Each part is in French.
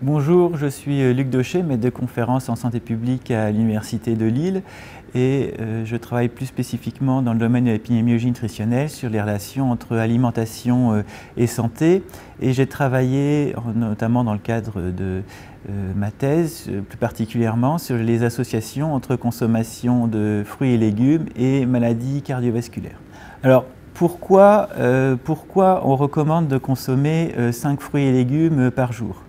Bonjour, je suis Luc Daucher, maître de conférence en santé publique à l'Université de Lille et je travaille plus spécifiquement dans le domaine de l'épidémiologie nutritionnelle sur les relations entre alimentation et santé, et j'ai travaillé notamment dans le cadre de ma thèse, plus particulièrement sur les associations entre consommation de fruits et légumes et maladies cardiovasculaires. Alors, pourquoi on recommande de consommer 5 fruits et légumes par jour?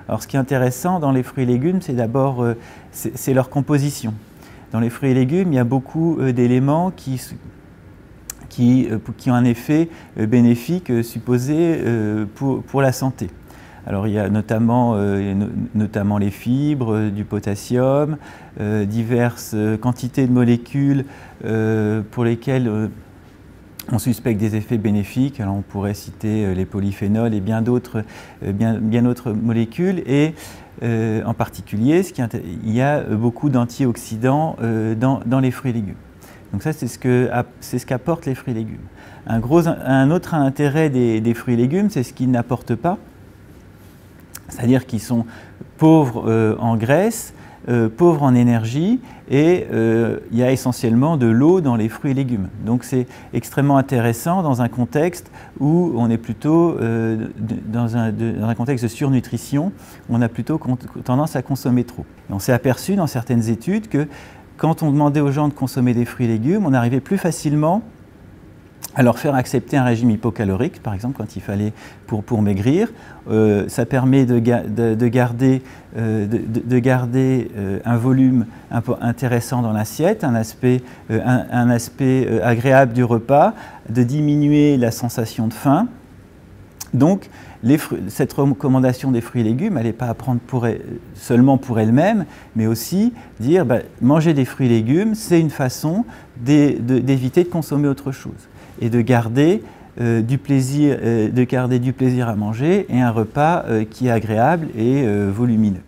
Alors, ce qui est intéressant dans les fruits et légumes, c'est d'abord c'est leur composition. Dans les fruits et légumes, il y a beaucoup d'éléments qui ont un effet bénéfique supposé pour la santé. Alors, il y a notamment les fibres, du potassium, diverses quantités de molécules pour lesquelles on suspecte des effets bénéfiques. Alors on pourrait citer les polyphénols et bien d'autres molécules, et en particulier il y a beaucoup d'antioxydants dans les fruits et légumes. Donc ça, c'est ce qu'apportent les fruits et légumes. Un autre intérêt des fruits et légumes, c'est ce qu'ils n'apportent pas, c'est-à-dire qu'ils sont pauvres en graisse, pauvres en énergie, et il y a essentiellement de l'eau dans les fruits et légumes. Donc c'est extrêmement intéressant dans un contexte où on est plutôt dans un contexte de surnutrition, où on a plutôt tendance à consommer trop. Et on s'est aperçu dans certaines études que quand on demandait aux gens de consommer des fruits et légumes, on arrivait plus facilement à leur faire accepter un régime hypocalorique, par exemple quand il fallait pour maigrir. Ça permet de garder un volume intéressant dans l'assiette, un aspect agréable du repas, de diminuer la sensation de faim. Donc, cette recommandation des fruits et légumes, elle n'est pas à prendre seulement pour elle-même, mais aussi dire manger des fruits et légumes, c'est une façon d'éviter de consommer autre chose et de garder du plaisir à manger et un repas qui est agréable et volumineux.